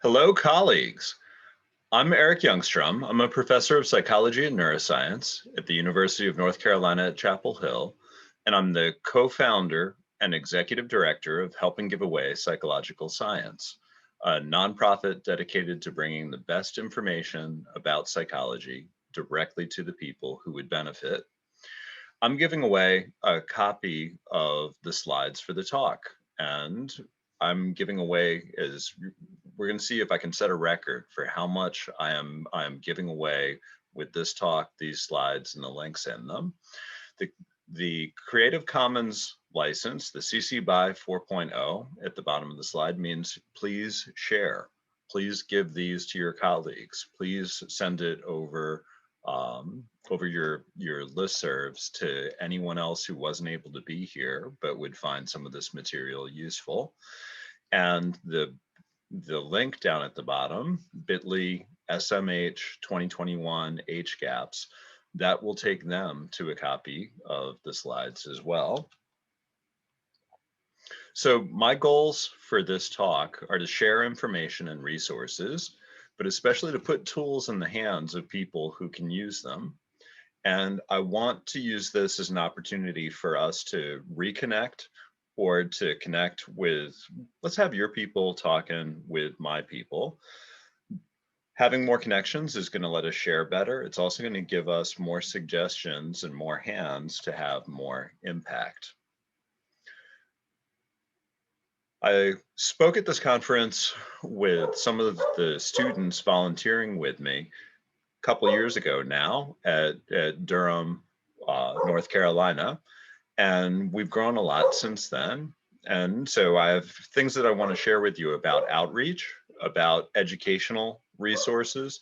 Hello, colleagues. I'm Eric Youngstrom. I'm a professor of psychology and neuroscience at the University of North Carolina at Chapel Hill, and I'm the co-founder and executive director of Helping Give Away Psychological Science, a nonprofit dedicated to bringing the best information about psychology directly to the people who would benefit. I'm giving away a copy of the slides for the talk, and I'm giving away is we're going to see if I can set a record for how much I am giving away with this talk, these slides, and the links in them. The Creative Commons license, the CC BY 4.0 at the bottom of the slide means please share. Please give these to your colleagues. Please send it over over your listservs to anyone else who wasn't able to be here but would find some of this material useful. And the link down at the bottom, bit.ly SMH 2021 HGAPS, that will take them to a copy of the slides as well. So my goals for this talk are to share information and resources, but especially to put tools in the hands of people who can use them. And I want to use this as an opportunity for us to reconnect or to connect with, let's have your people talking with my people. Having more connections is going to let us share better. It's also going to give us more suggestions and more hands to have more impact. I spoke at this conference with some of the students volunteering with me a couple years ago now at Durham, North Carolina, and we've grown a lot since then. And so I have things that I want to share with you about outreach, about educational resources,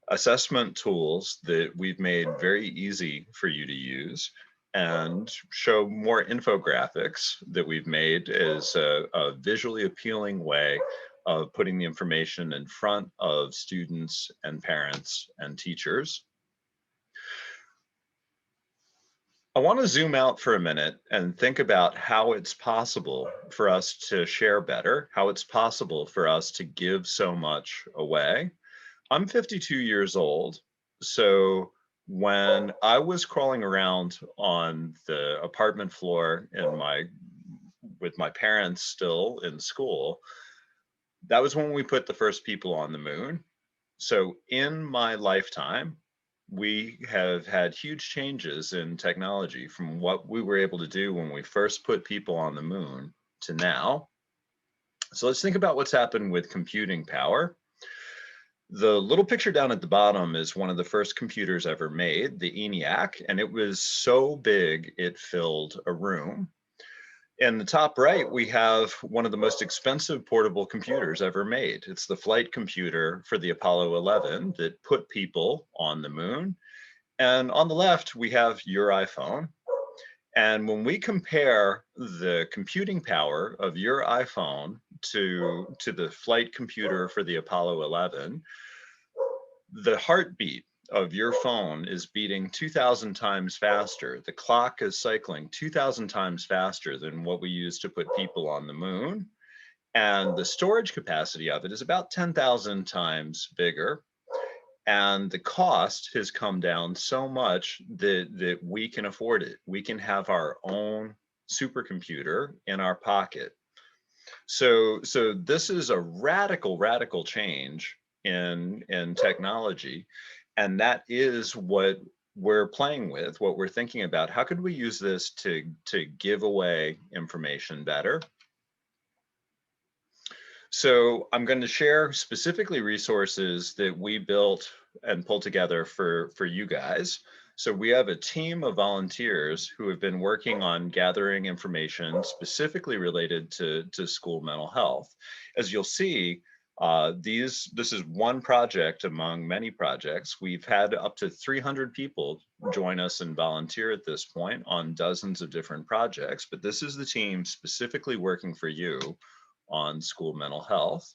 assessment tools that we've made very easy for you to use, and show more infographics that we've made as a visually appealing way of putting the information in front of students and parents and teachers. I want to zoom out for a minute and think about how it's possible for us to share better, how it's possible for us to give so much away. I'm 52 years old, so when I was crawling around on the apartment floor with my parents still in school, that was when we put the first people on the moon. So in my lifetime, we have had huge changes in technology from what we were able to do when we first put people on the moon to now. So let's think about what's happened with computing power. The little picture down at the bottom is one of the first computers ever made, the ENIAC, and it was so big it filled a room. In the top right, we have one of the most expensive portable computers ever made. It's the flight computer for the Apollo 11 that put people on the moon. And on the left, we have your iPhone. And when we compare the computing power of your iPhone to the flight computer for the Apollo 11, the heartbeat of your phone is beating 2,000 times faster. The clock is cycling 2,000 times faster than what we use to put people on the moon. And the storage capacity of it is about 10,000 times bigger. And the cost has come down so much that we can afford it. We can have our own supercomputer in our pocket. So this is a radical change in technology. And that is what we're playing with, what we're thinking about. How could we use this to give away information better? So I'm going to share specifically resources that we built and pulled together for you guys. So we have a team of volunteers who have been working on gathering information specifically related to school mental health. As you'll see, this is one project among many projects. We've had up to 300 people join us and volunteer at this point on dozens of different projects, but this is the team specifically working for you on school mental health.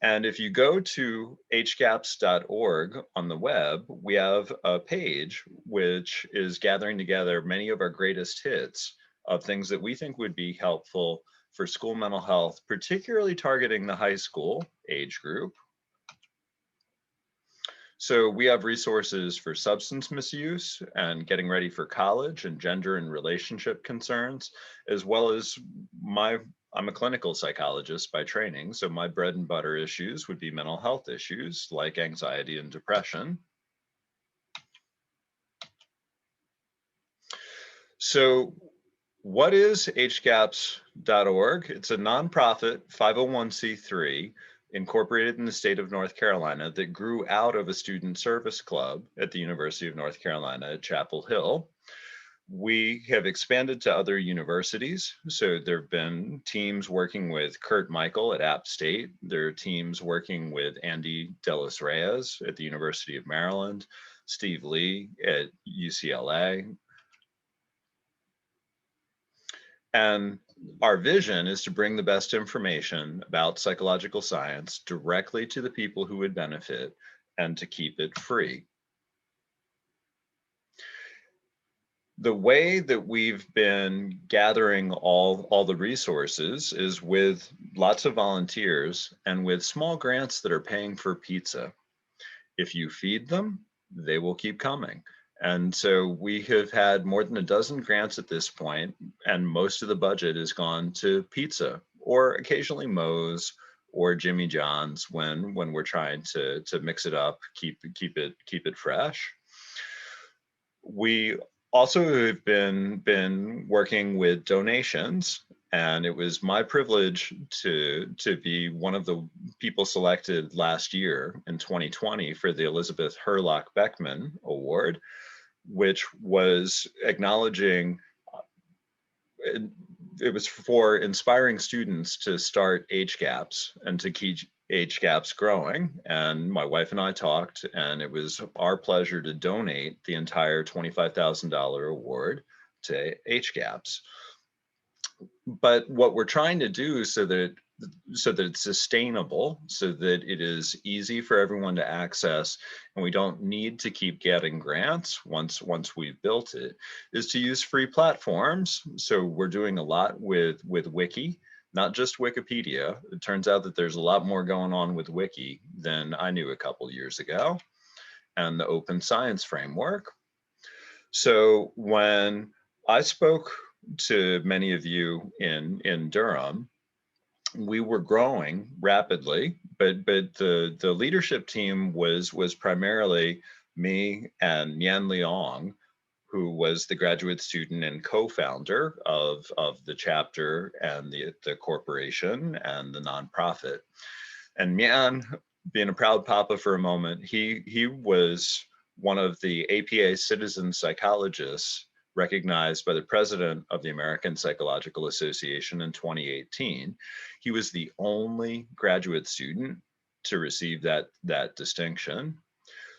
And if you go to hgaps.org on the web, we have a page which is gathering together many of our greatest hits of things that we think would be helpful for school mental health, particularly targeting the high school age group. So we have resources for substance misuse and getting ready for college and gender and relationship concerns, as well as I'm a clinical psychologist by training. So my bread and butter issues would be mental health issues like anxiety and depression. So what is HGAPS.org? It's a nonprofit 501c3 incorporated in the state of North Carolina that grew out of a student service club at the University of North Carolina at Chapel Hill. We have expanded to other universities. So there have been teams working with Kurt Michael at App State. There are teams working with Andy Delis Reyes at the University of Maryland, Steve Lee at UCLA. And our vision is to bring the best information about psychological science directly to the people who would benefit and to keep it free. The way that we've been gathering all the resources is with lots of volunteers and with small grants that are paying for pizza. If you feed them, they will keep coming. And so we have had more than a dozen grants at this point, and most of the budget has gone to pizza or occasionally Moe's or Jimmy John's when we're trying to mix it up, keep it fresh. We also have been working with donations, and it was my privilege to be one of the people selected last year in 2020 for the Elizabeth Hurlock Beckman Award, which was acknowledging, it was for inspiring students to start HGAPS and to keep HGAPS growing. And my wife and I talked, and it was our pleasure to donate the entire $25,000 award to HGAPS. But what we're trying to do so that it's sustainable, so that it is easy for everyone to access, and we don't need to keep getting grants once we've built it, is to use free platforms. So we're doing a lot with Wiki, not just Wikipedia. It turns out that there's a lot more going on with Wiki than I knew a couple years ago, and the open science framework. So when I spoke to many of you in Durham, we were growing rapidly, but the leadership team was primarily me and Nhan Leong, who was the graduate student and co-founder of the chapter and the corporation and the nonprofit. And Nhan, being a proud papa for a moment, he was one of the APA citizen psychologists recognized by the president of the American Psychological Association in 2018. He was the only graduate student to receive that distinction.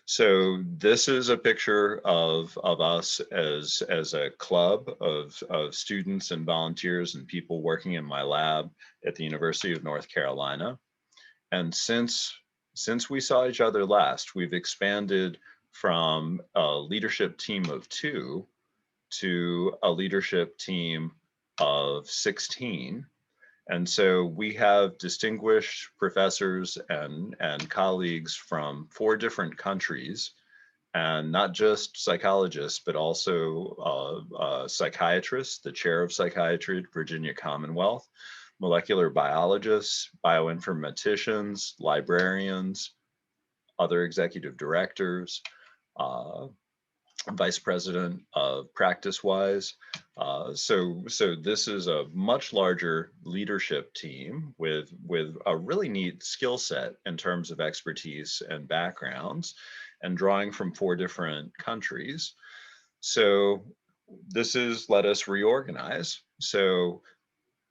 So this is a picture of us as a club of students and volunteers and people working in my lab at the University of North Carolina. And since we saw each other last, we've expanded from a leadership team of 2 to a leadership team of 16. And so we have distinguished professors and colleagues from 4 different countries, and not just psychologists, but also psychiatrists, the chair of psychiatry at Virginia Commonwealth, molecular biologists, bioinformaticians, librarians, other executive directors, vice president of PracticeWise. So this is a much larger leadership team with a really neat skill set in terms of expertise and backgrounds, and drawing from 4 different countries. So this is let us reorganize. So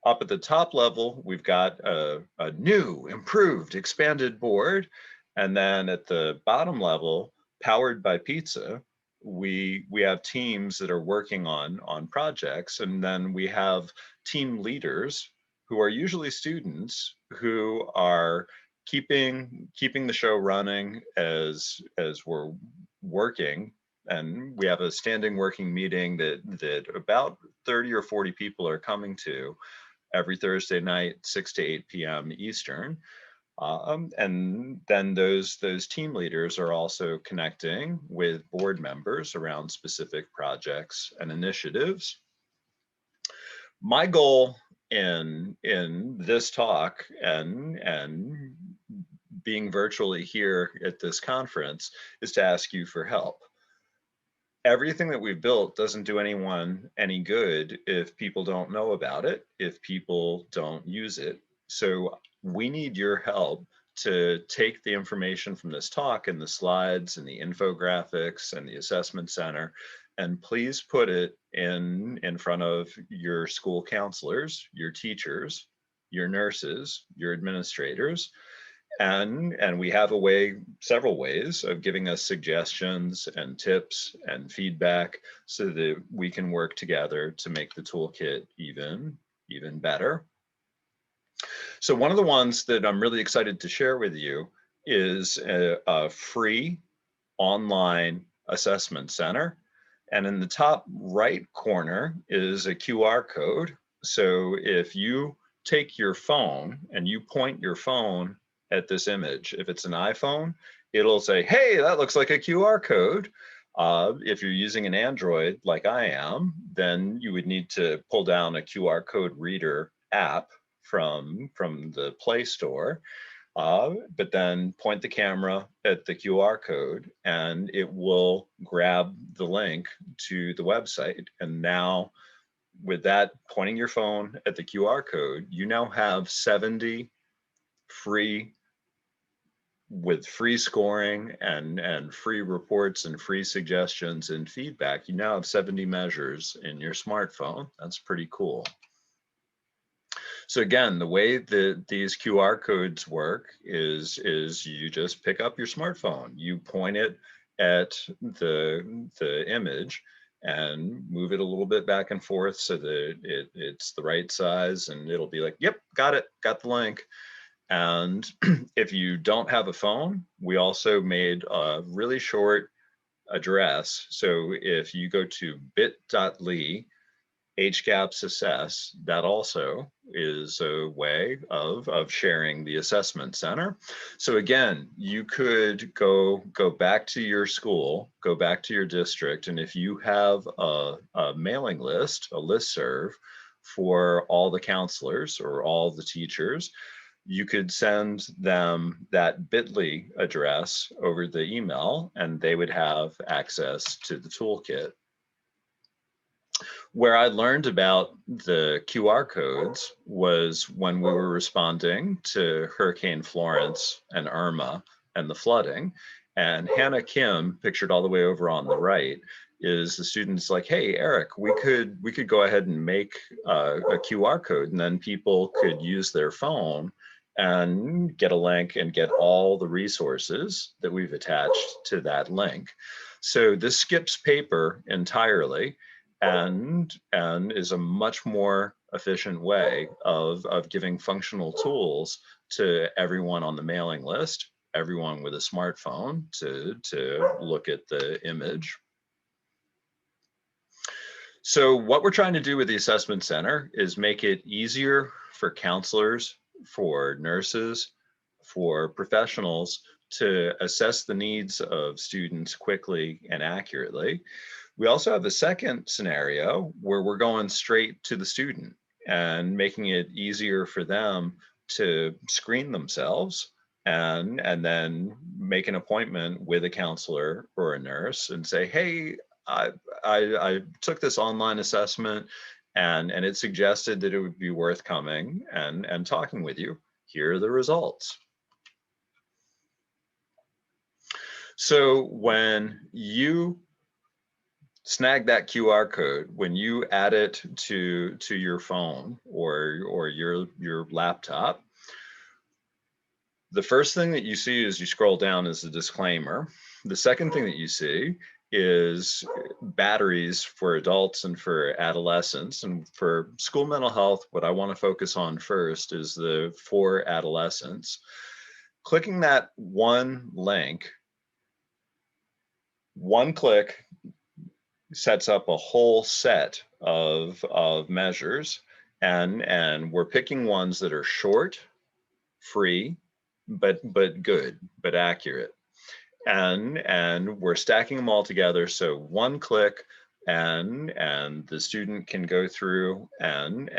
up at the top level, we've got a new, improved, expanded board. And then at the bottom level, powered by pizza, we have teams that are working on projects. And then we have team leaders who are usually students who are keeping the show running as we're working. And we have a standing working meeting that about 30 or 40 people are coming to every Thursday night, 6 to 8 p.m. Eastern. And then those team leaders are also connecting with board members around specific projects and initiatives. My goal in this talk and being virtually here at this conference is to ask you for help. Everything that we've built doesn't do anyone any good if people don't know about it, if people don't use it. So we need your help to take the information from this talk and the slides and the infographics and the assessment center, and please put it in front of your school counselors, your teachers, your nurses, your administrators. And we have several ways of giving us suggestions and tips and feedback so that we can work together to make the toolkit even better. So one of the ones that I'm really excited to share with you is a free online assessment center. And in the top right corner is a QR code. So if you take your phone and you point your phone at this image, if it's an iPhone, it'll say, hey, that looks like a QR code. If you're using an Android like I am, then you would need to pull down a QR code reader app from the Play Store. But then point the camera at the QR code and it will grab the link to the website. And now with that, pointing your phone at the QR code, you now have 70 free, with free scoring and free reports and free suggestions and feedback. You now have 70 measures in your smartphone. That's pretty cool. So again, the way that these QR codes work is you just pick up your smartphone, you point it at the image and move it a little bit back and forth so that it's the right size, and it'll be like, yep, got it, got the link. And if you don't have a phone, we also made a really short address. So if you go to bit.ly HGAPS assess, that also is a way of sharing the assessment center. So again, you could go back to your school, go back to your district, and if you have a mailing list, a listserv for all the counselors or all the teachers, you could send them that bit.ly address over the email and they would have access to the toolkit. Where I learned about the QR codes was when we were responding to Hurricane Florence and Irma and the flooding. And Hannah Kim, pictured all the way over on the right, is the students like, hey, Eric, we could go ahead and make a QR code, and then people could use their phone and get a link and get all the resources that we've attached to that link. So this skips paper entirely and is a much more efficient way of giving functional tools to everyone on the mailing list, everyone with a smartphone to look at the image. So what we're trying to do with the assessment center is make it easier for counselors, for nurses, for professionals to assess the needs of students quickly and accurately. We also have a second scenario where we're going straight to the student and making it easier for them to screen themselves and then make an appointment with a counselor or a nurse and say, hey, I took this online assessment and it suggested that it would be worth coming and talking with you. Here are the results. So when you snag that QR code, when you add it to your phone or your laptop, the first thing that you see as you scroll down is the disclaimer. The second thing that you see is batteries for adults and for adolescents. And for school mental health, what I want to focus on first is the for adolescents. Clicking that one link, one click sets up a whole set of measures. and we're picking ones that are short, free, but good, but accurate. And we're stacking them all together. So one click, and the student can go through and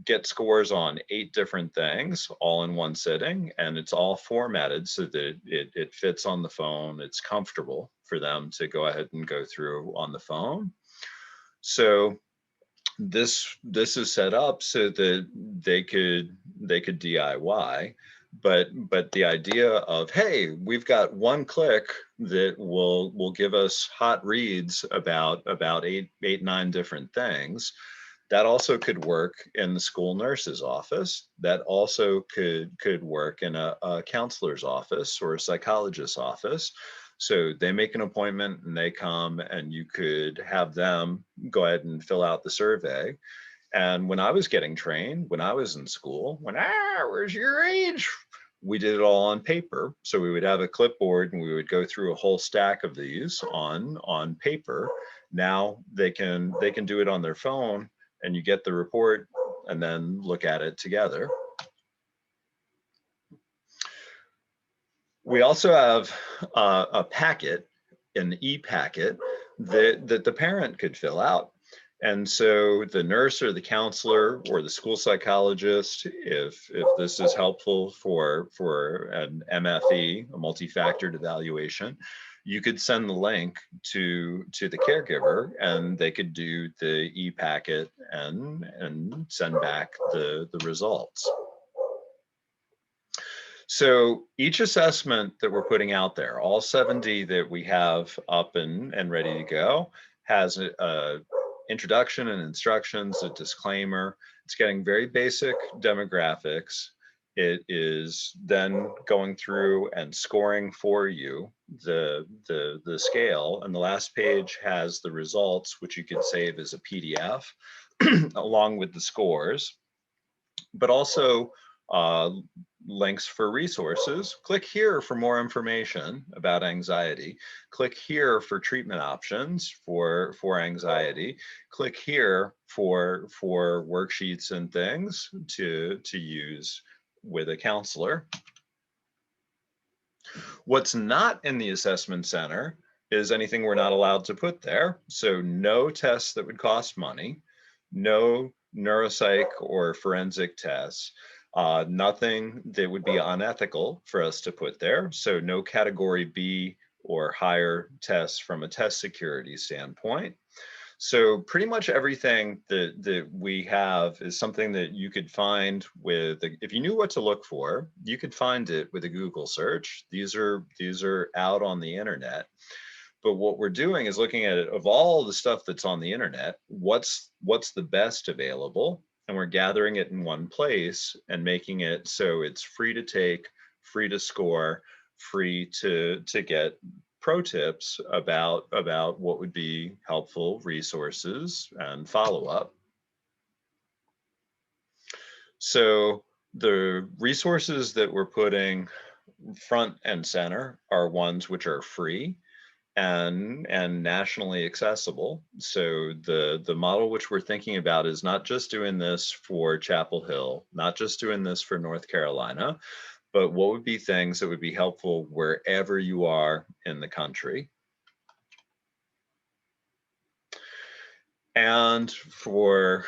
get scores on 8 different things all in one sitting, and it's all formatted so that it fits on the phone. It's comfortable for them to go ahead and go through on the phone. So this is set up so that they could DIY, but the idea of, hey, we've got one click that will give us hot reads about 9 different things. That also could work in the school nurse's office. That also could work in a counselor's office or a psychologist's office. So they make an appointment and they come, and you could have them go ahead and fill out the survey. And when I was getting trained, when I was in school, where's your age? We did it all on paper. So we would have a clipboard and we would go through a whole stack of these on paper. Now they can do it on their phone, and you get the report and then look at it together. We also have a packet, an e-packet that the parent could fill out. And so the nurse or the counselor or the school psychologist, if this is helpful for an MFE, a multi-factored evaluation, you could send the link to the caregiver, and they could do the e-packet and send back the results. So each assessment that we're putting out there, all 70 that we have up and ready to go, has a introduction and instructions, a disclaimer. It's getting very basic demographics. It is then going through and scoring for you the scale, and the last page has the results, which you could save as a PDF along with the scores, but also links for resources. Click here for more information about anxiety. Click here for treatment options for anxiety. Click here for worksheets and things to use with a counselor. What's not in the assessment center is anything we're not allowed to put there. So no tests that would cost money, no neuropsych or forensic tests, nothing that would be unethical for us to put there. So no category B or higher tests from a test security standpoint. So pretty much everything that we have is something that you could find with, if you knew what to look for, you could find it with a Google search. These are out on the internet. But what we're doing is looking at it, of all the stuff that's on the internet, what's the best available, and we're gathering it in one place and making it so it's free to take, free to score, free to get pro tips about what would be helpful resources and follow-up. So the resources that we're putting front and center are ones which are free and nationally accessible. So the model which we're thinking about is not just doing this for Chapel Hill, not just doing this for North Carolina, but what would be things that would be helpful wherever you are in the country. And for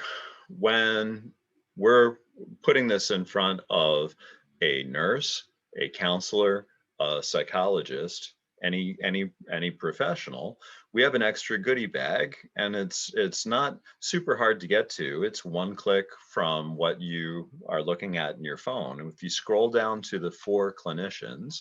when we're putting this in front of a nurse, a counselor, a psychologist, any professional, we have an extra goodie bag, and it's not super hard to get to. It's one click from what you are looking at in your phone. And if you scroll down to the 4 clinicians,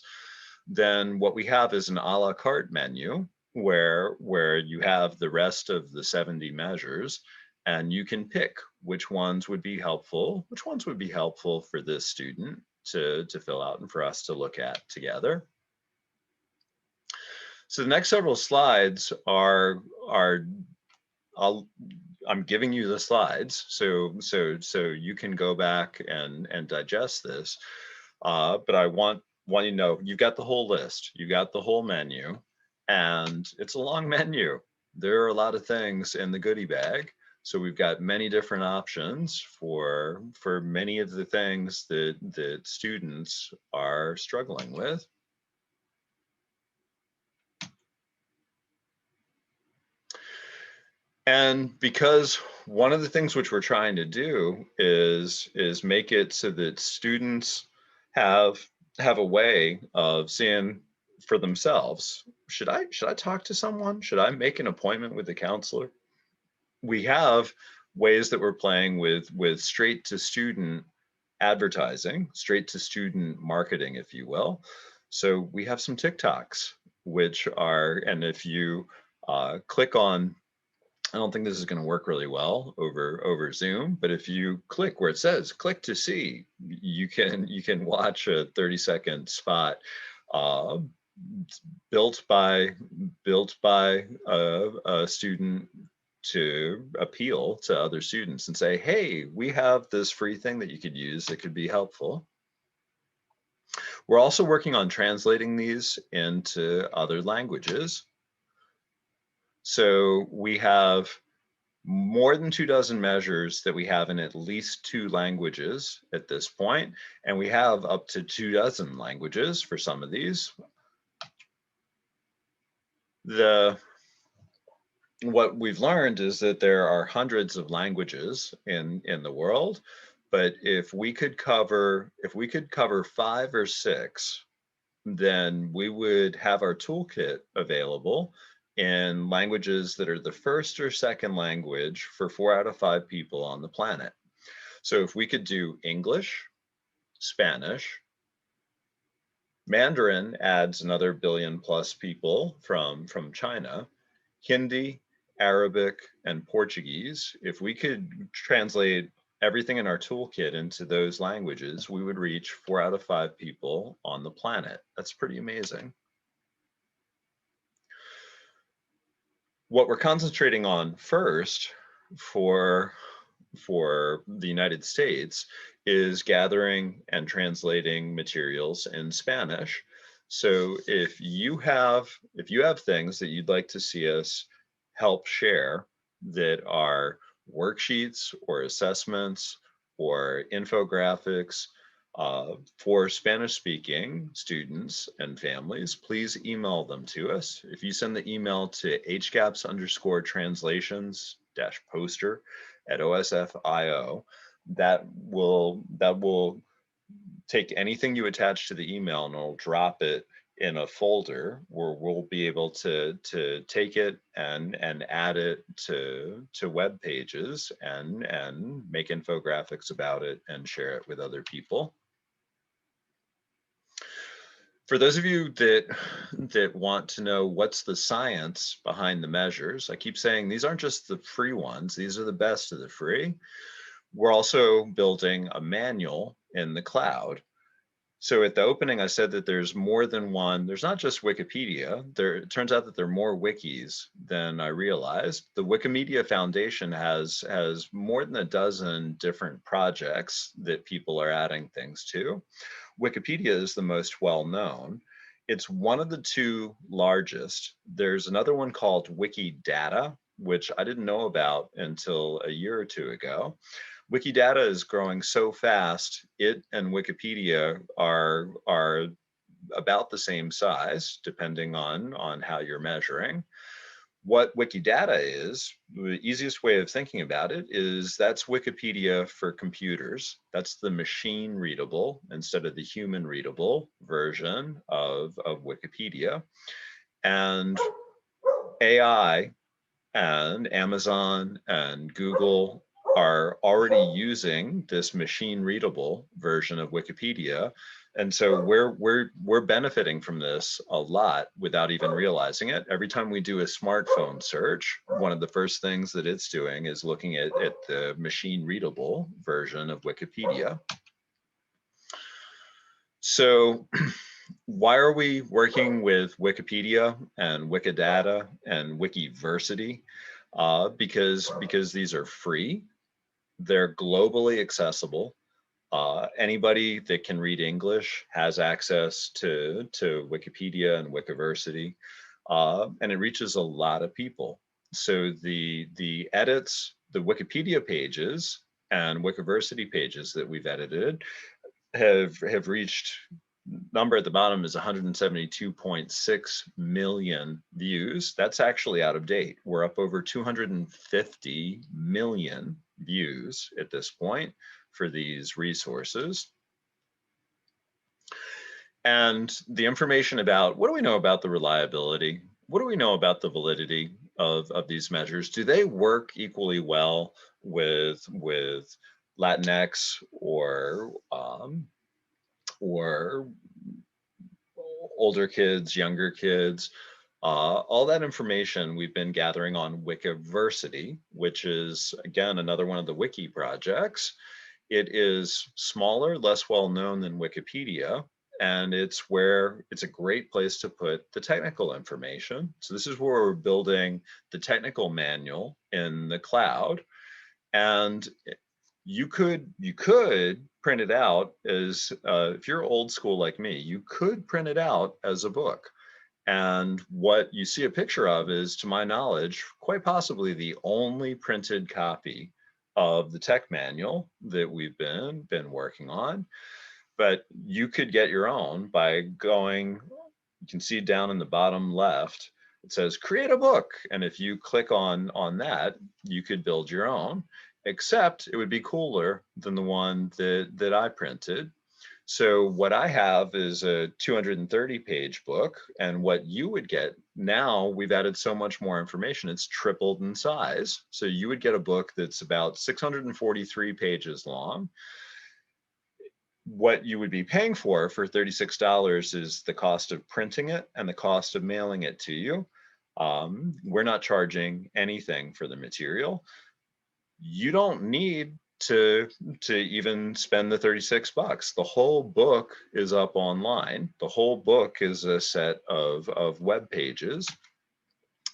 then what we have is an a la carte menu where you have the rest of the 70 measures, and you can pick which ones would be helpful, for this student to fill out and for us to look at together. So the next several slides I'm giving you the slides so you can go back and digest this. But I want you to know you've got the whole list, you got the whole menu, and it's a long menu. There are a lot of things in the goodie bag. So we've got many different options for many of the things that students are struggling with. And because one of the things which we're trying to do is make it so that students have a way of seeing for themselves, should I talk to someone? Should I make an appointment with the counselor? We have ways that we're playing with straight to student advertising, straight to student marketing, if you will. So we have some TikToks, which are, and if you click on, I don't think this is going to work really well over Zoom, but if you click where it says "click to see," you can watch a 30-second spot uh, built by a student to appeal to other students and say, "Hey, we have this free thing that you could use that could be helpful." We're also working on translating these into other languages. So we have more than 24 measures that we have in at least 2 languages at this point, and we have up to 24 languages for some of these. What we've learned is that there are hundreds of languages in the world, but if we could cover 5 or 6, then we would have our toolkit available in languages that are the first or second language for 4 out of 5 people on the planet. So if we could do English, Spanish, Mandarin adds another billion plus people from China, Hindi, Arabic, and Portuguese. If we could translate everything in our toolkit into those languages, we would reach 4 out of 5 people on the planet. That's pretty amazing. What we're concentrating on first for the United States is gathering and translating materials in Spanish. So if you have things that you'd like to see us help share that are worksheets or assessments or infographics for Spanish-speaking students and families, please email them to us. If you send the email to HGAPS_translations-poster at OSF.io, that will take anything you attach to the email and it'll drop it in a folder where we'll be able to take it and add it to web pages and make infographics about it and share it with other people. For those of you that want to know what's the science behind the measures, I keep saying these aren't just the free ones, these are the best of the free. We're also building a manual in the cloud. So at the opening, I said that there's more than one, there's not just Wikipedia. It turns out that there are more wikis than I realized. The Wikimedia Foundation has more than a dozen different projects that people are adding things to. Wikipedia is the most well-known. It's one of the 2 largest. There's another one called Wikidata, which I didn't know about until a year or 2 ago. Wikidata is growing so fast, it and Wikipedia are about the same size, depending on how you're measuring. What Wikidata is, the easiest way of thinking about it is that's Wikipedia for computers. That's the machine readable instead of the human readable version of Wikipedia. And AI and Amazon and Google are already using this machine readable version of Wikipedia. And so we're benefiting from this a lot without even realizing it. Every time we do a smartphone search, one of the first things that it's doing is looking at the machine readable version of Wikipedia. So why are we working with Wikipedia and Wikidata and Wikiversity? Because these are free, they're globally accessible. Anybody that can read English has access to Wikipedia and Wikiversity, and it reaches a lot of people. So the edits, the Wikipedia pages and Wikiversity pages that we've edited have reached, number at the bottom is 172.6 million views. That's actually out of date. We're up over 250 million views at this point for these resources. And the information about, what do we know about the reliability? What do we know about the validity of these measures? Do they work equally well with Latinx or older kids, younger kids? All that information we've been gathering on Wikiversity, which is, again, another one of the wiki projects. It is smaller, less well known than Wikipedia, and it's a great place to put the technical information. So this is where we're building the technical manual in the cloud. And you could print it out as, if you're old school like me, you could print it out as a book. And what you see a picture of is, to my knowledge, quite possibly the only printed copy of the tech manual that we've been working on. But you could get your own by going, you can see down in the bottom left, it says create a book. And if you click on that, you could build your own, except it would be cooler than the one that I printed. So what I have is a 230-page book, and what you would get now, we've added so much more information, it's tripled in size. So you would get a book that's about 643 pages long. What you would be paying for $36 is the cost of printing it and the cost of mailing it to you. We're not charging anything for the material. You don't need to even spend the 36 bucks. The whole book is up online. The whole book is a set of web pages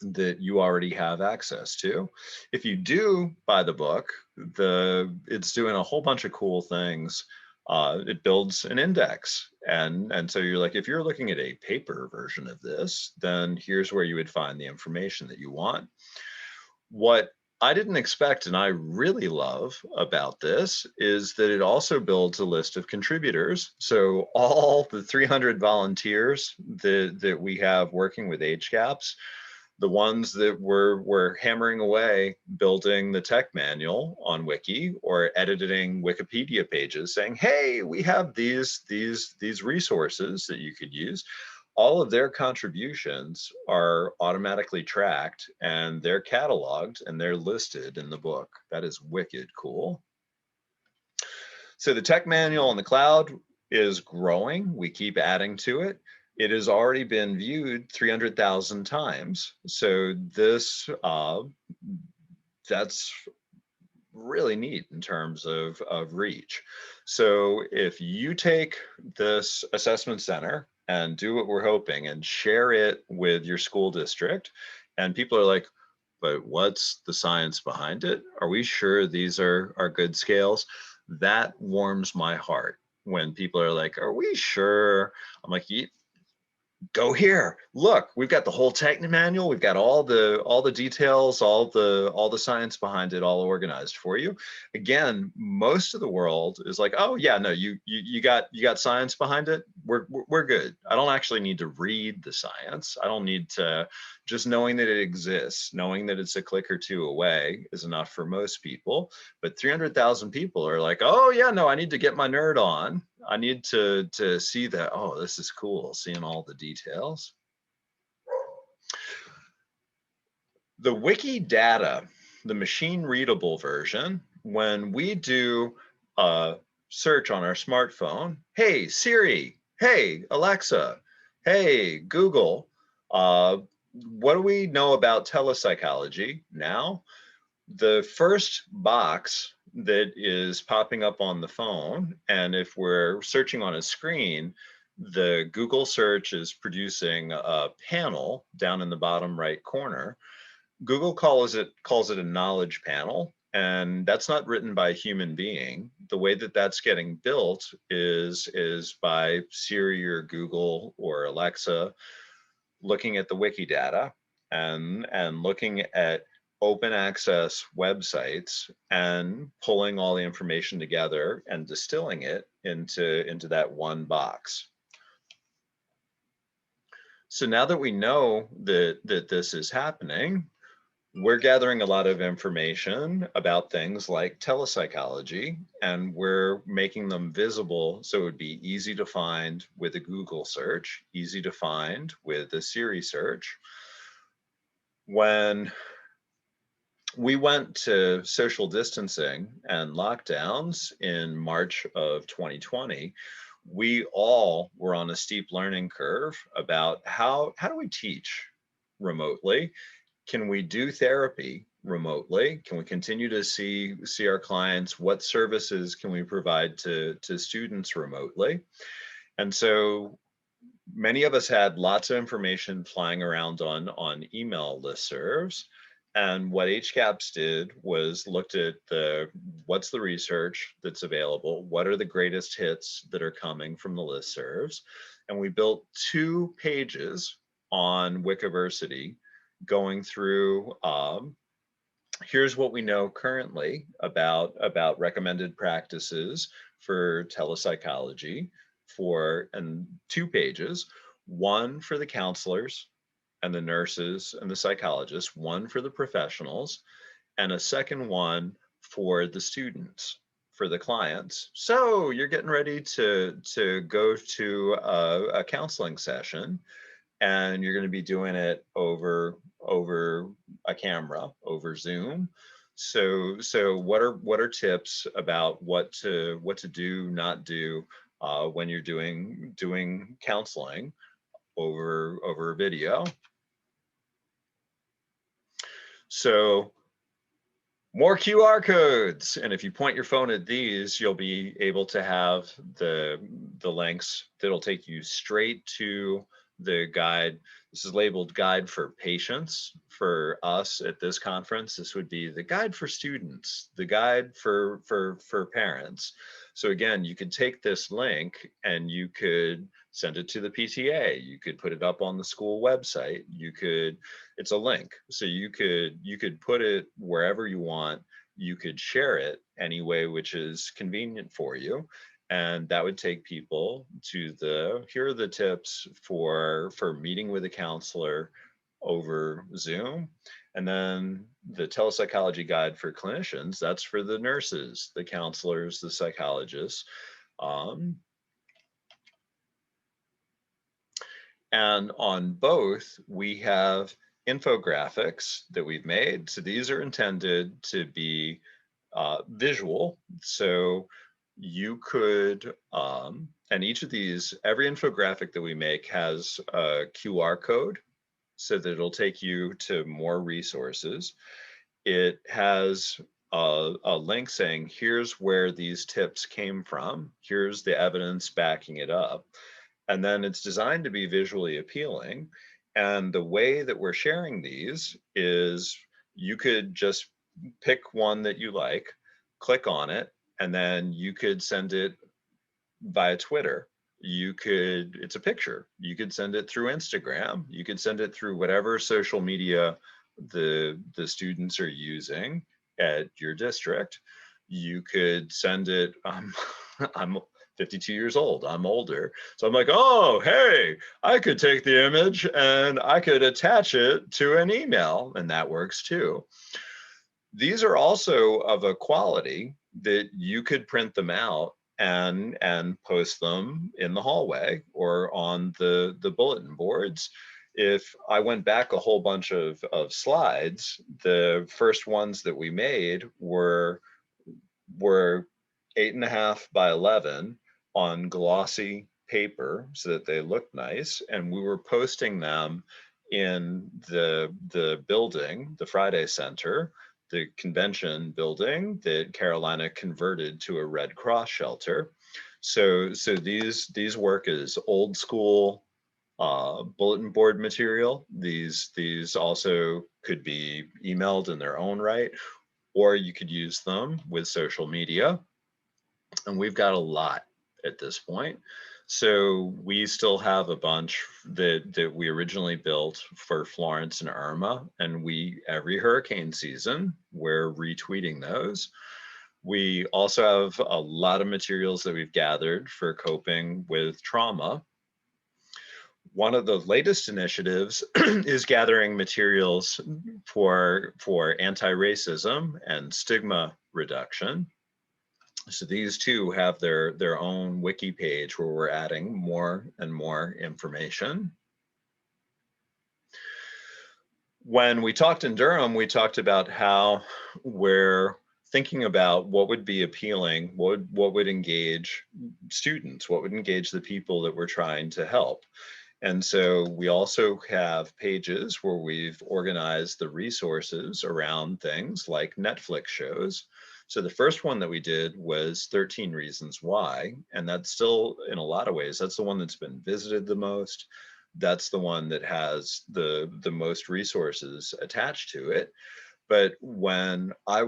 that you already have access to. If you do buy the book, it's doing a whole bunch of cool things. It builds an index. And so you're like, if you're looking at a paper version of this, then here's where you would find the information that you want. What I didn't expect, and I really love about this, is that it also builds a list of contributors. So all the 300 volunteers that we have working with HGAPS, the ones that were hammering away building the tech manual on Wiki or editing Wikipedia pages saying, hey, we have these resources that you could use. All of their contributions are automatically tracked, and they're cataloged and they're listed in the book. That is wicked cool. So the tech manual in the cloud is growing. We keep adding to it. It has already been viewed 300,000 times. So this, that's really neat in terms of reach. So if you take this assessment center and do what we're hoping and share it with your school district, and people are like, but what's the science behind it? Are we sure these are good scales? That warms my heart when people are like, are we sure? I'm like, go here, look, we've got the whole tech manual, we've got all the details, all the science behind it, all organized for you. Again, most of the world is like, oh yeah, no, you got science behind it, we're good. I don't actually need to read the science. I don't need to, just knowing that it exists, knowing that it's a click or two away is enough for most people. But 300,000 people are like, oh yeah, no, I need to get my nerd on. I need to see that, oh, this is cool, seeing all the details. The wiki data, the machine readable version, when we do a search on our smartphone, hey Siri, hey Alexa, hey Google, what do we know about telepsychology now? The first box that is popping up on the phone, and if we're searching on a screen, the Google search is producing a panel down in the bottom right corner. Google calls it a knowledge panel, and that's not written by a human being. The way that that's getting built is by Siri or Google or Alexa looking at the wiki data and looking at open access websites and pulling all the information together and distilling it into that one box. So now that we know that this is happening, we're gathering a lot of information about things like telepsychology, and we're making them visible so it would be easy to find with a Google search, easy to find with a Siri search. When we went to social distancing and lockdowns in March of 2020, we all were on a steep learning curve about how do we teach remotely? Can we do therapy remotely? Can we continue to see our clients? What services can we provide to students remotely? And so many of us had lots of information flying around on email listservs. And what HGAPS did was looked at what's the research that's available, what are the greatest hits that are coming from the listservs, and we built 2 pages on Wikiversity going through here's what we know currently about recommended practices for telepsychology and 2 pages, one for the counselors and the nurses and the psychologists, one for the professionals, and a second one for the students, for the clients. So you're getting ready to go to a counseling session, and you're going to be doing it over a camera, over Zoom. So what are tips about what to do, not do when you're doing counseling over video? So more QR codes, and if you point your phone at these, you'll be able to have the links that'll take you straight to the guide. This is labeled Guide for Patients. For us at this conference, this would be the guide for students, the guide for parents. So again, you could take this link and you could send it to the PTA. You could put it up on the school website. It's a link. So you could put it wherever you want. You could share it any way which is convenient for you. And that would take people to here are the tips for meeting with a counselor over Zoom. And then the telepsychology guide for clinicians, that's for the nurses, the counselors, the psychologists. And on both, we have infographics that we've made. So these are intended to be visual. So you could, and each of these, every infographic that we make has a QR code so that it'll take you to more resources. It has a link saying, here's where these tips came from. Here's the evidence backing it up. And then it's designed to be visually appealing. And the way that we're sharing these is you could just pick one that you like, click on it, and then you could send it via Twitter. It's a picture. You could send it through Instagram. You could send it through whatever social media the students are using at your district. You could send it, I'm 52 years old, I'm older. So I'm like, oh, hey, I could take the image and I could attach it to an email, and that works too. These are also of a quality that you could print them out and post them in the hallway or on the bulletin boards. If I went back a whole bunch of slides, the first ones that we made were 8.5 by 11 on glossy paper so that they looked nice, and we were posting them in the building, the Friday Center, the convention building that Carolina converted to a Red Cross shelter. So these work as old school bulletin board material. These also could be emailed in their own right, or you could use them with social media. And we've got a lot at this point. So we still have a bunch that we originally built for Florence and Irma, and every hurricane season, we're retweeting those. We also have a lot of materials that we've gathered for coping with trauma. One of the latest initiatives is gathering materials for anti-racism and stigma reduction. So these two have their own wiki page where we're adding more and more information. When we talked in Durham, we talked about how we're thinking about what would be appealing, what would engage students, what would engage the people that we're trying to help. And so we also have pages where we've organized the resources around things like Netflix shows. So the first one that we did was 13 Reasons Why, and that's still, in a lot of ways, that's the one that's been visited the most. That's the one that has the most resources attached to it. But when I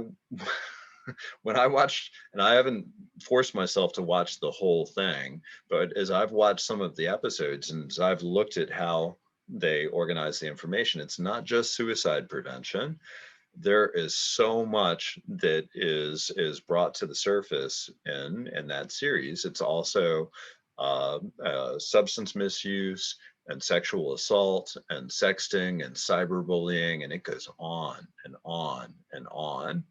watched, and I haven't forced myself to watch the whole thing, but as I've watched some of the episodes and as I've looked at how they organize the information, it's not just suicide prevention. There is so much that is brought to the surface in that series. It's also substance misuse and sexual assault and sexting and cyberbullying, and it goes on and on and on.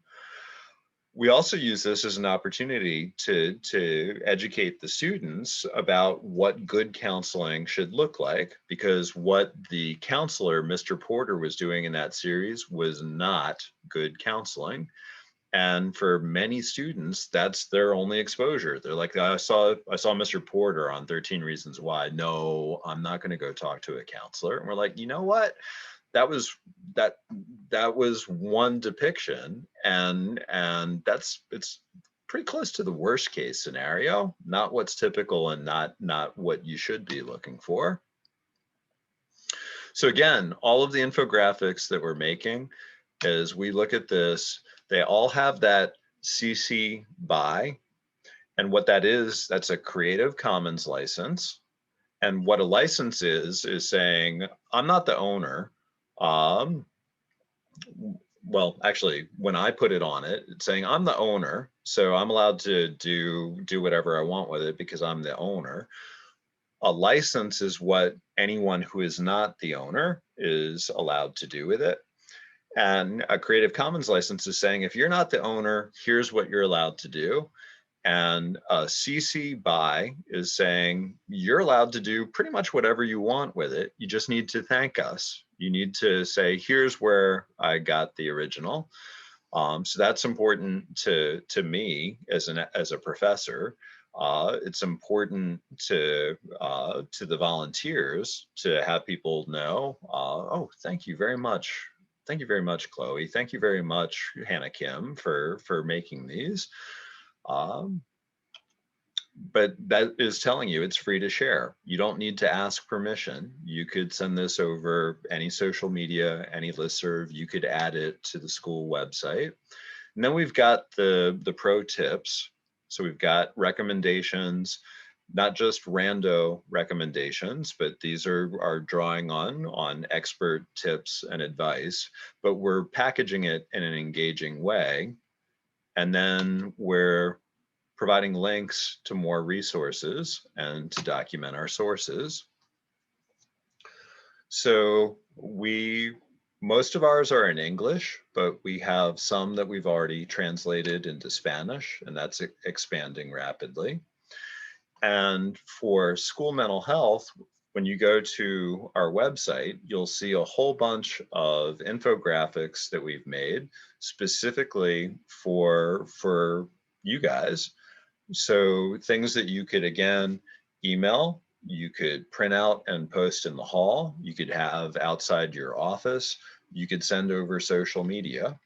We also use this as an opportunity to educate the students about what good counseling should look like, because what the counselor, Mr. Porter, was doing in that series was not good counseling. And for many students, that's their only exposure. They're like, I saw Mr. Porter on 13 Reasons Why. No, I'm not going to go talk to a counselor. And we're like, you know what? That was one depiction, and it's pretty close to the worst case scenario, not what's typical and not what you should be looking for. So again, all of the infographics that we're making, as we look at this, they all have that CC BY, and what that is, that's a Creative Commons license. And what a license is saying, I'm not the owner. Well, actually, when I put it on it, it's saying I'm the owner, so I'm allowed to do whatever I want with it because I'm the owner. A license is what anyone who is not the owner is allowed to do with it. And a Creative Commons license is saying, if you're not the owner, here's what you're allowed to do. And a CC BY is saying, you're allowed to do pretty much whatever you want with it. You just need to thank us. You need to say, here's where I got the original. So that's important to me as a professor. It's important to the volunteers to have people know, oh, thank you very much. Thank you very much, Chloe. Thank you very much, Hannah Kim, for making these. But that is telling you it's free to share. You don't need to ask permission. You could send this over any social media, any listserv. You could add it to the school website. And then we've got the pro tips. So we've got recommendations, not just rando recommendations, but these are drawing on expert tips and advice, but we're packaging it in an engaging way. And then we're providing links to more resources and to document our sources. So most of ours are in English, but we have some that we've already translated into Spanish, and that's expanding rapidly. And for school mental health, when you go to our website, you'll see a whole bunch of infographics that we've made specifically for you guys. So things that you could, again, email, you could print out and post in the hall, you could have outside your office, you could send over social media.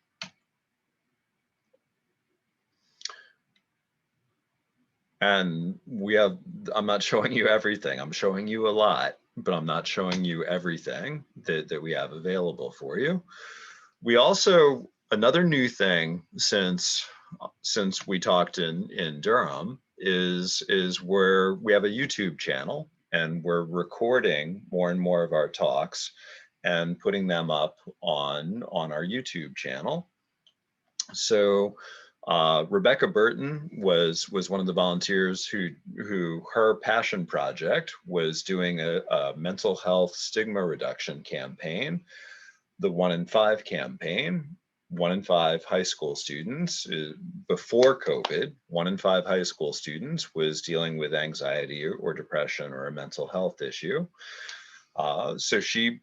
And I'm not showing you everything. I'm showing you a lot, but I'm not showing you everything that we have available for you. We also, another new thing since we talked in Durham, is where we have a YouTube channel, and we're recording more and more of our talks and putting them up on our YouTube channel. So Rebecca Burton was one of the volunteers who her passion project was doing a mental health stigma reduction campaign, the 1 in 5 campaign. 1 in 5 high school students before COVID, 1 in 5 high school students was dealing with anxiety or depression or a mental health issue. So she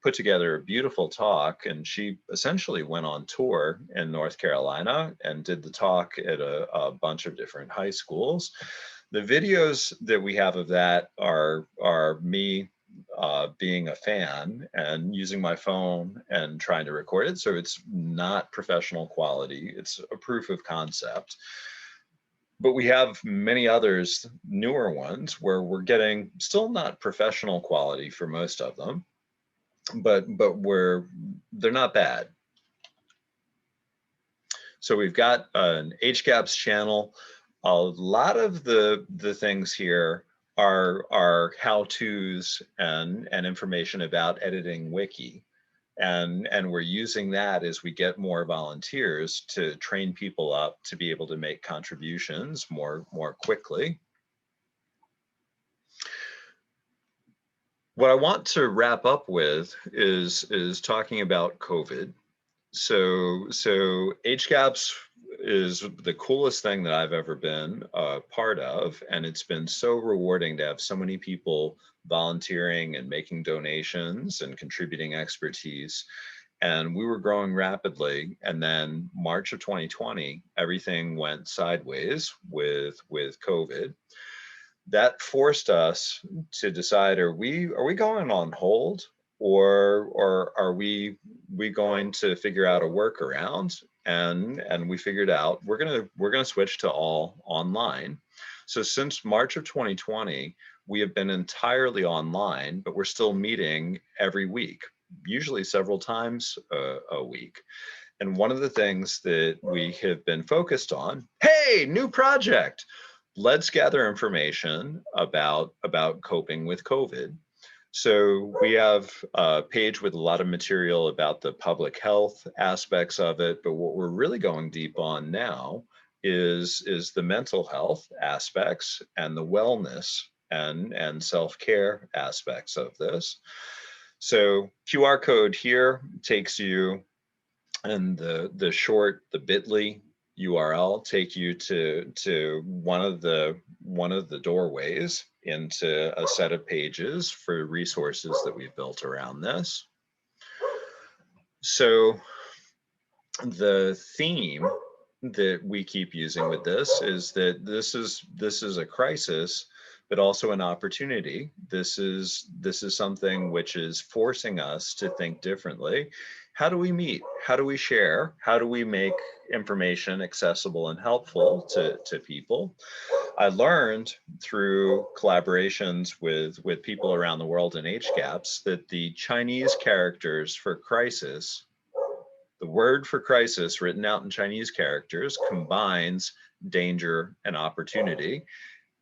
put together a beautiful talk, and she essentially went on tour in North Carolina and did the talk at a bunch of different high schools. The videos that we have of that are me being a fan and using my phone and trying to record it. So it's not professional quality. It's a proof of concept. But we have many others, newer ones, where we're getting still not professional quality for most of them, but they're not bad. So we've got an HGAPS channel. A lot of the things here are how-tos and information about editing wiki. And we're using that as we get more volunteers to train people up to be able to make contributions more quickly. What I want to wrap up with is talking about COVID. So HGAPS is the coolest thing that I've ever been a part of, and it's been so rewarding to have so many people volunteering and making donations and contributing expertise. And we were growing rapidly, and then March of 2020, everything went sideways with COVID. That forced us to decide: are we going on hold, or are we going to figure out a workaround? And we figured out we're gonna switch to all online. So since March of 2020, we have been entirely online, but we're still meeting every week, usually several times a week. And one of the things that we have been focused on, hey, new project, let's gather information about coping with COVID. So we have a page with a lot of material about the public health aspects of it, but what we're really going deep on now is the mental health aspects and the wellness and self-care aspects of this. So QR code here takes you, and the bit.ly URL take you to one of the doorways into a set of pages for resources that we've built around this. So the theme that we keep using with this is that this is a crisis, but also an opportunity. This is something which is forcing us to think differently. How do we meet? How do we share? How do we make information accessible and helpful to people? I learned through collaborations with people around the world in HGAPS that the Chinese characters for crisis, the word for crisis written out in Chinese characters, combines danger and opportunity.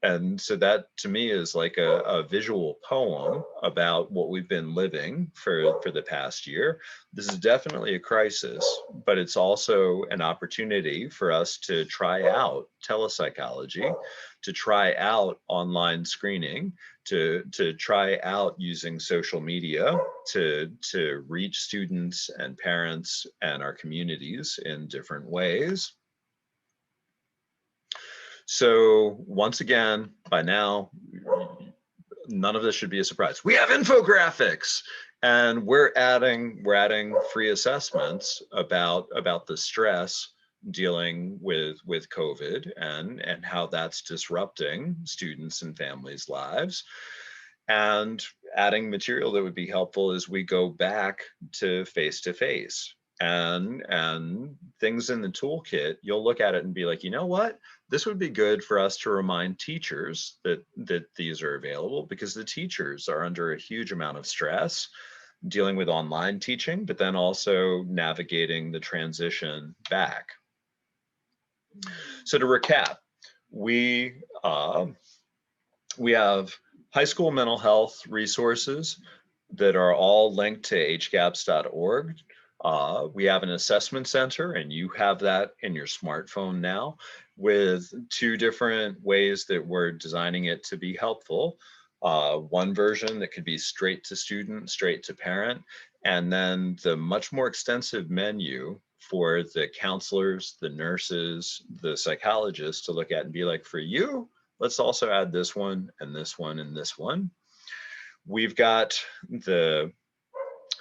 And so that to me is like a visual poem about what we've been living for the past year. This is definitely a crisis, but it's also an opportunity for us to try out telepsychology, to try out online screening, to try out using social media to reach students and parents and our communities in different ways. So once again, by now, none of this should be a surprise. We have infographics, and we're adding free assessments about the stress dealing with COVID and how that's disrupting students and families' lives, and adding material that would be helpful as we go back to face-to-face. And things in the toolkit, you'll look at it and be like, you know what? This would be good for us to remind teachers that these are available, because the teachers are under a huge amount of stress dealing with online teaching, but then also navigating the transition back. So to recap, We we have high school mental health resources that are all linked to hgaps.org. We have an assessment center, and you have that in your smartphone now, with two different ways that we're designing it to be helpful. One version that could be straight to student, straight to parent, and then the much more extensive menu for the counselors, the nurses, the psychologists to look at and be like, for you, let's also add this one and this one and this one. We've got the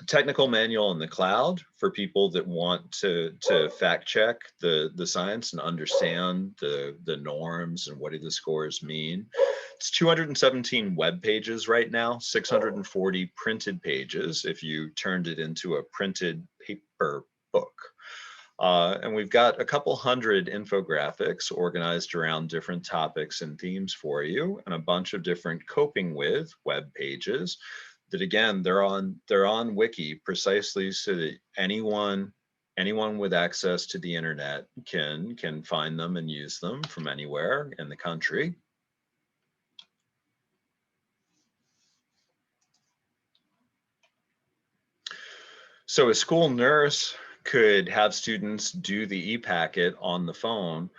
technical manual in the cloud for people that want to fact check the science and understand the norms and what do the scores mean. It's 217 web pages right now, 640 printed pages if you turned it into a printed paper book. And we've got a couple hundred infographics organized around different topics and themes for you, and a bunch of different coping with web pages that, again, they're on Wiki precisely so that anyone with access to the internet can find them and use them from anywhere in the country. So a school nurse could have students do the e-packet on the phone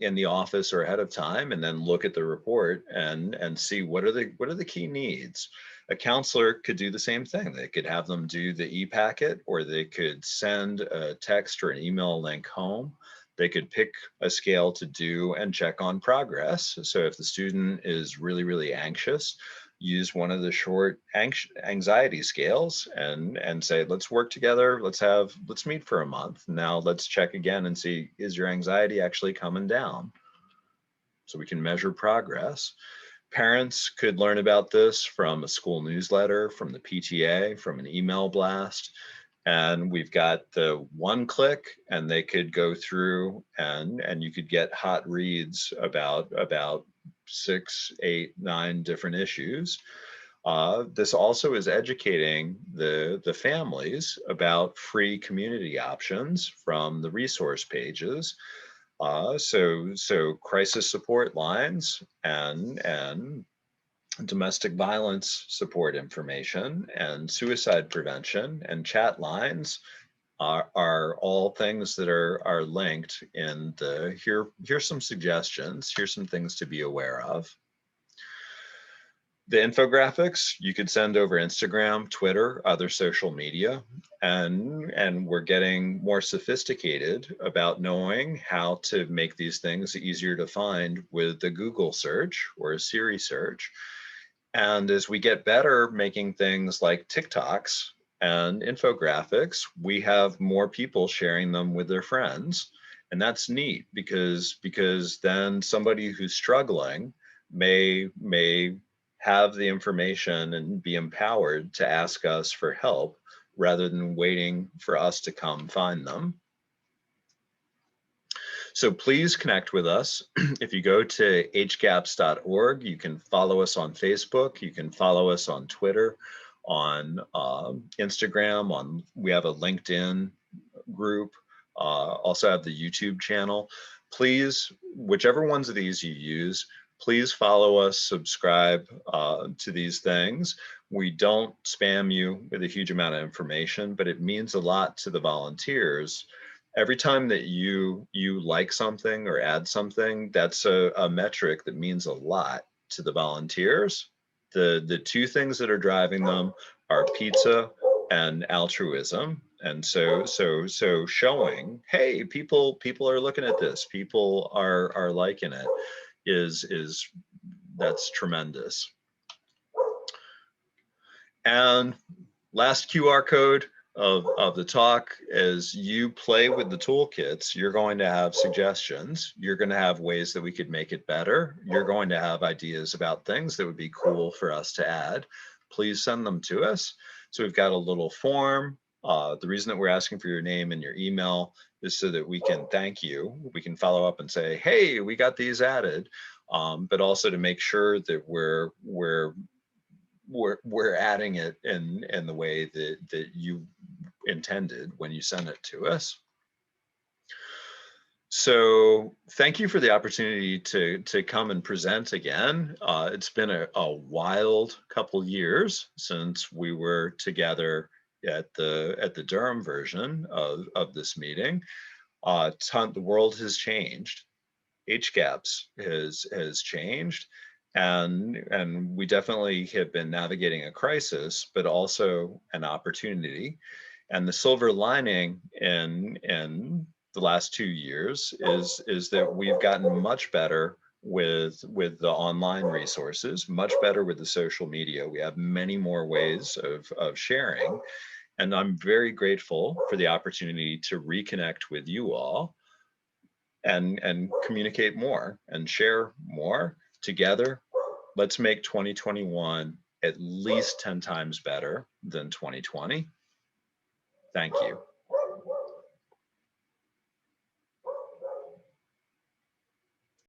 in the office or ahead of time, and then look at the report and see what are the key needs. A counselor could do the same thing. They could have them do the e-packet, or they could send a text or an email link home. They could pick a scale to do and check on progress. So if the student is really, really anxious, use one of the short anxiety scales and say, let's work together. Let's meet for a month. Now let's check again and see, is your anxiety actually coming down? So we can measure progress. Parents could learn about this from a school newsletter, from the PTA, from an email blast. And we've got the one click, and they could go through and you could get hot reads about 6, 8, 9 different issues. This also is educating the families about free community options from the resource pages. So crisis support lines and domestic violence support information and suicide prevention and chat lines are all things that are linked in the here's some suggestions, here's some things to be aware of. The infographics you could send over Instagram, Twitter, other social media, and we're getting more sophisticated about knowing how to make these things easier to find with the Google search or a Siri search. And as we get better making things like TikToks and infographics, we have more people sharing them with their friends. And that's neat because then somebody who's struggling may have the information and be empowered to ask us for help rather than waiting for us to come find them. So please connect with us. If you go to hgaps.org, you can follow us on Facebook, you can follow us on Twitter, on Instagram, we have a LinkedIn group, also have the YouTube channel. Please, whichever ones of these you use, please follow us, subscribe to these things. We don't spam you with a huge amount of information, but it means a lot to the volunteers. Every time that you like something or add something, that's a metric that means a lot to the volunteers. The two things that are driving them are pizza and altruism. And so showing, hey, people are looking at this, people are liking it, that's tremendous. And last QR code of the talk, as you play with the toolkits, you're going to have suggestions. You're going to have ways that we could make it better. You're going to have ideas about things that would be cool for us to add. Please send them to us. So we've got a little form. The reason that we're asking for your name and your email is so that we can thank you. We can follow up and say, hey, we got these added, but also to make sure that we're adding it in the way that you intended when you sent it to us. So thank you for the opportunity to come and present again. It's been a wild couple years since we were together at the Durham version of this meeting. The world has changed. HGAPS has changed, and we definitely have been navigating a crisis, but also an opportunity. And the silver lining in the last 2 years is that we've gotten much better with the online resources, much better with the social media. We have many more ways of sharing, and I'm very grateful for the opportunity to reconnect with you all and communicate more and share more together. Let's make 2021 at least 10 times better than 2020. Thank you.